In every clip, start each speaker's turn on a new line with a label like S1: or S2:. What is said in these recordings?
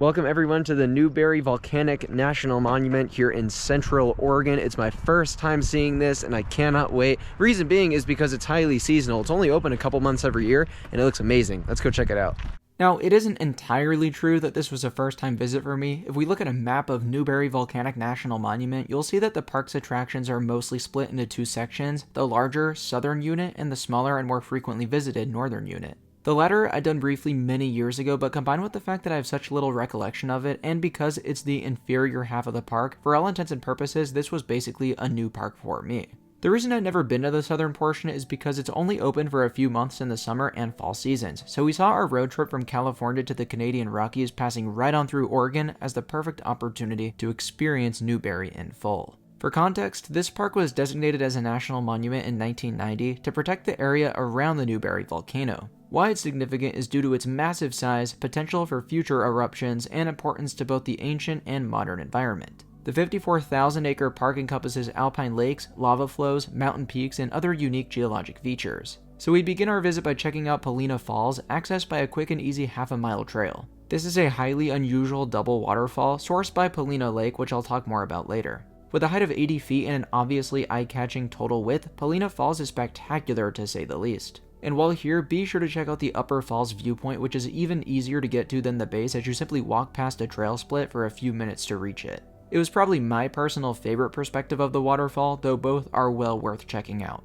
S1: Welcome everyone to the Newberry Volcanic National Monument here in Central Oregon. It's my first time seeing this and I cannot wait. Reason being is because it's highly seasonal. It's only open a couple months every year and it looks amazing. Let's go check it out.
S2: Now, it isn't entirely true that this was a first-time visit for me. If we look at a map of Newberry Volcanic National Monument, you'll see that the park's attractions are mostly split into two sections, the larger southern unit and the smaller and more frequently visited northern unit. The latter I'd done briefly many years ago, but combined with the fact that I have such little recollection of it, and because it's the inferior half of the park, for all intents and purposes, this was basically a new park for me. The reason I'd never been to the southern portion is because it's only open for a few months in the summer and fall seasons, so we saw our road trip from California to the Canadian Rockies passing right on through Oregon as the perfect opportunity to experience Newberry in full. For context, this park was designated as a national monument in 1990 to protect the area around the Newberry volcano. Why it's significant is due to its massive size, potential for future eruptions, and importance to both the ancient and modern environment. The 54,000-acre park encompasses alpine lakes, lava flows, mountain peaks, and other unique geologic features. So we begin our visit by checking out Polina Falls, accessed by a quick and easy half-a-mile trail. This is a highly unusual double waterfall sourced by Polina Lake, which I'll talk more about later. With a height of 80 feet and an obviously eye-catching total width, Polina Falls is spectacular to say the least. And while here, be sure to check out the Upper Falls viewpoint, which is even easier to get to than the base as you simply walk past a trail split for a few minutes to reach it. It was probably my personal favorite perspective of the waterfall, though both are well worth checking out.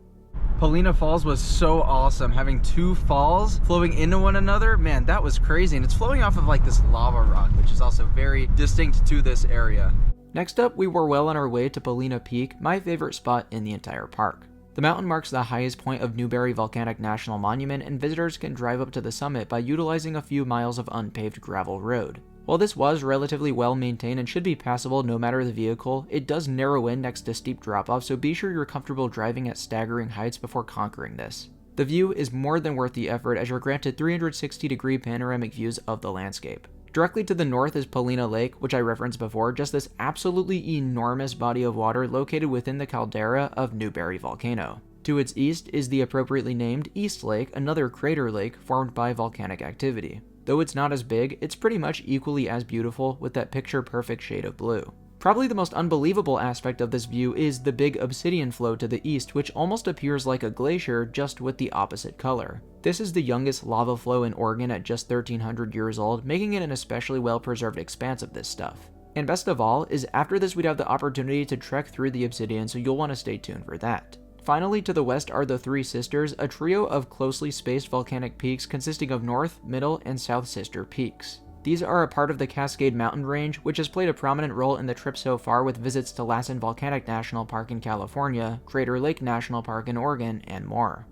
S1: Polina Falls was so awesome. Having two falls flowing into one another, man, that was crazy. And it's flowing off of like this lava rock, which is also very distinct to this area.
S2: Next up, we were well on our way to Polina Peak, my favorite spot in the entire park. The mountain marks the highest point of Newberry Volcanic National Monument, and visitors can drive up to the summit by utilizing a few miles of unpaved gravel road. While this was relatively well maintained and should be passable no matter the vehicle, it does narrow in next to steep drop-off, so be sure you're comfortable driving at staggering heights before conquering this. The view is more than worth the effort as you're granted 360-degree panoramic views of the landscape. Directly to the north is Polina Lake, which I referenced before, just this absolutely enormous body of water located within the caldera of Newberry Volcano. To its east is the appropriately named East Lake, another crater lake formed by volcanic activity. Though it's not as big, it's pretty much equally as beautiful with that picture-perfect shade of blue. Probably the most unbelievable aspect of this view is the big obsidian flow to the east, which almost appears like a glacier just with the opposite color. This is the youngest lava flow in Oregon at just 1,300 years old, making it an especially well-preserved expanse of this stuff. And best of all is after this we'd have the opportunity to trek through the obsidian, so you'll want to stay tuned for that. Finally, to the west are the Three Sisters, a trio of closely spaced volcanic peaks consisting of North, Middle, and South Sister peaks. These are a part of the Cascade Mountain Range, which has played a prominent role in the trip so far with visits to Lassen Volcanic National Park in California, Crater Lake National Park in Oregon, and more.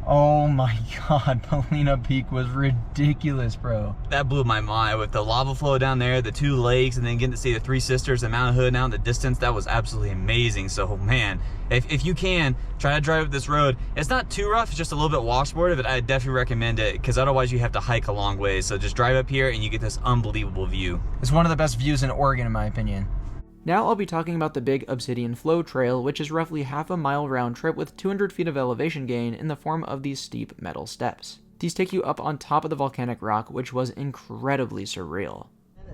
S1: Oh my god, Polina Peak was ridiculous, bro.
S3: That blew my mind with the lava flow down there, the two lakes, and then getting to see the Three Sisters and Mount Hood now in the distance. That was absolutely amazing. So man, if you can, try to drive up this road. It's not too rough, it's just a little bit washboarded, but I definitely recommend it because otherwise you have to hike a long way. So just drive up here and you get this unbelievable view.
S1: It's one of the best views in Oregon in my opinion.
S2: Now I'll be talking about the Big Obsidian Flow Trail, which is roughly half-a-mile round trip with 200 feet of elevation gain in the form of these steep metal steps. These take you up on top of the volcanic rock, which was incredibly surreal.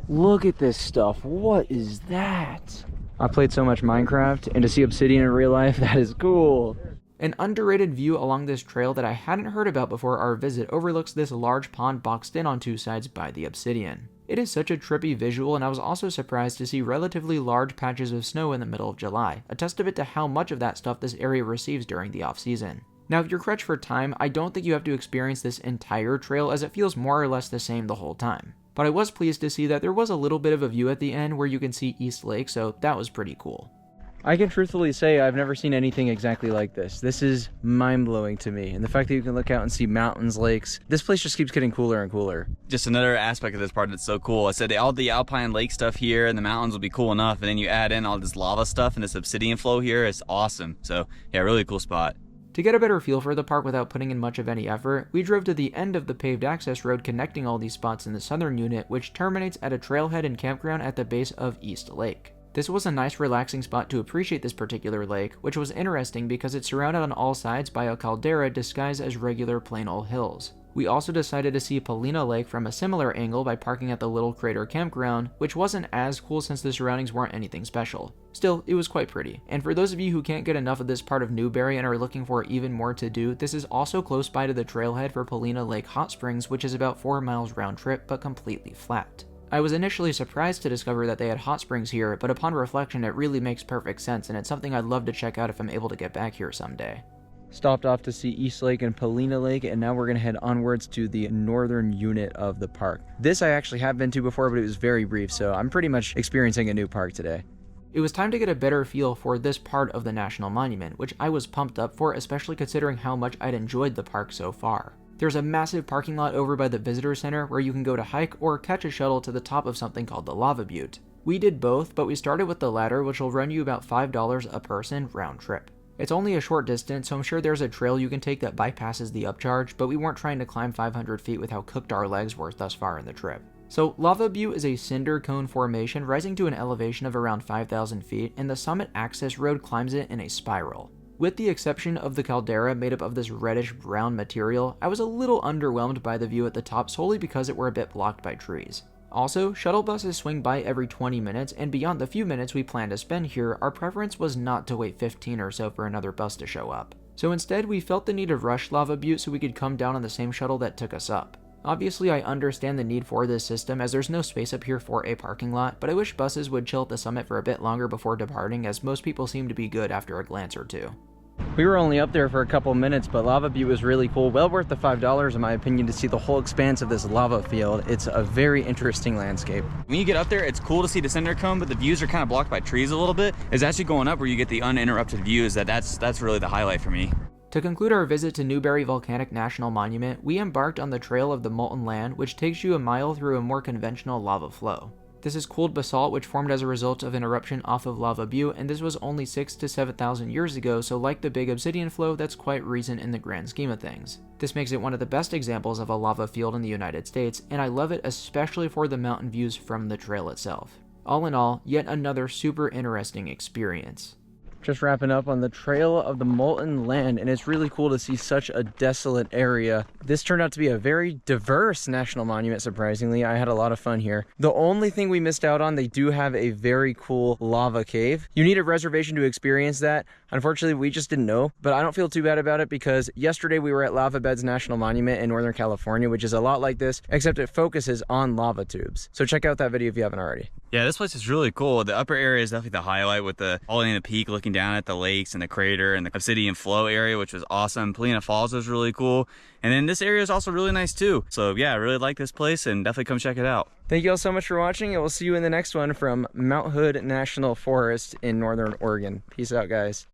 S1: Look at this stuff. What is that? I played so much Minecraft, and to see obsidian in real life, that is cool.
S2: An underrated view along this trail that I hadn't heard about before our visit overlooks this large pond boxed in on two sides by the obsidian. It is such a trippy visual, and I was also surprised to see relatively large patches of snow in the middle of July, a testament to how much of that stuff this area receives during the off-season. Now, if you're crunched for time, I don't think you have to experience this entire trail as it feels more or less the same the whole time. But I was pleased to see that there was a little bit of a view at the end where you can see East Lake, so that was pretty cool.
S1: I can truthfully say I've never seen anything exactly like this. This is mind-blowing to me. And the fact that you can look out and see mountains, lakes, this place just keeps getting cooler and cooler.
S3: Just another aspect of this part that's so cool. I said all the alpine lake stuff here and the mountains will be cool enough, and then you add in all this lava stuff and this obsidian flow here. It's awesome. So yeah, really cool spot.
S2: To get a better feel for the park without putting in much of any effort, we drove to the end of the paved access road connecting all these spots in the southern unit, which terminates at a trailhead and campground at the base of East Lake. This was a nice relaxing spot to appreciate this particular lake, which was interesting because it's surrounded on all sides by a caldera disguised as regular plain old hills. We also decided to see Polina Lake from a similar angle by parking at the Little Crater Campground, which wasn't as cool since the surroundings weren't anything special. Still, it was quite pretty. And for those of you who can't get enough of this part of Newberry and are looking for even more to do, this is also close by to the trailhead for Polina Lake Hot Springs, which is about 4 miles round trip but completely flat. I was initially surprised to discover that they had hot springs here, but upon reflection it really makes perfect sense and it's something I'd love to check out if I'm able to get back here someday.
S1: Stopped off to see East Lake and Polina Lake, and now we're going to head onwards to the northern unit of the park. This I actually have been to before, but it was very brief, so I'm pretty much experiencing a new park today.
S2: It was time to get a better feel for this part of the National Monument, which I was pumped up for, especially considering how much I'd enjoyed the park so far. There's a massive parking lot over by the visitor center where you can go to hike or catch a shuttle to the top of something called the Lava Butte. We did both, but we started with the latter, which will run you about $5 a person round trip. It's only a short distance, so I'm sure there's a trail you can take that bypasses the upcharge, but we weren't trying to climb 500 feet with how cooked our legs were thus far in the trip. So Lava Butte is a cinder cone formation rising to an elevation of around 5,000 feet, and the summit access road climbs it in a spiral. With the exception of the caldera made up of this reddish-brown material, I was a little underwhelmed by the view at the top solely because it were a bit blocked by trees. Also, shuttle buses swing by every 20 minutes, and beyond the few minutes we planned to spend here, our preference was not to wait 15 or so for another bus to show up. So instead, we felt the need to rush Lava Butte so we could come down on the same shuttle that took us up. Obviously, I understand the need for this system as there's no space up here for a parking lot, but I wish buses would chill at the summit for a bit longer before departing, as most people seem to be good after a glance or two.
S1: We were only up there for a couple minutes, but Lava Butte was really cool. Well worth the $5 in my opinion to see the whole expanse of this lava field. It's a very interesting landscape.
S3: When you get up there, it's cool to see the cinder cone, but the views are kind of blocked by trees a little bit. It's actually going up where you get the uninterrupted views. That's really the highlight for me.
S2: To conclude our visit to Newberry Volcanic National Monument, we embarked on the Trail of the Molten Land, which takes you a mile through a more conventional lava flow. This is cooled basalt which formed as a result of an eruption off of Lava Butte, and this was only 6,000 to 7,000 years ago, so like the big obsidian flow, that's quite recent in the grand scheme of things. This makes it one of the best examples of a lava field in the United States, and I love it especially for the mountain views from the trail itself. All in all, yet another super interesting experience.
S1: Just wrapping up on the Trail of the Molten Land, and it's really cool to see such a desolate area. This turned out to be a very diverse national monument, surprisingly. I had a lot of fun here. The only thing we missed out on, they do have a very cool lava cave. You need a reservation to experience that. Unfortunately, we just didn't know, but I don't feel too bad about it because yesterday we were at Lava Beds National Monument in Northern California, which is a lot like this, except it focuses on lava tubes. So check out that video if you haven't already.
S3: Yeah, this place is really cool. The upper area is definitely the highlight with the all in the peak looking down at the lakes and the crater and the obsidian flow area, which was awesome. Polina Falls was really cool. And then this area is also really nice too. So yeah, I really like this place and definitely come check it out.
S1: Thank you all so much for watching, and we'll see you in the next one from Mount Hood National Forest in Northern Oregon. Peace out, guys.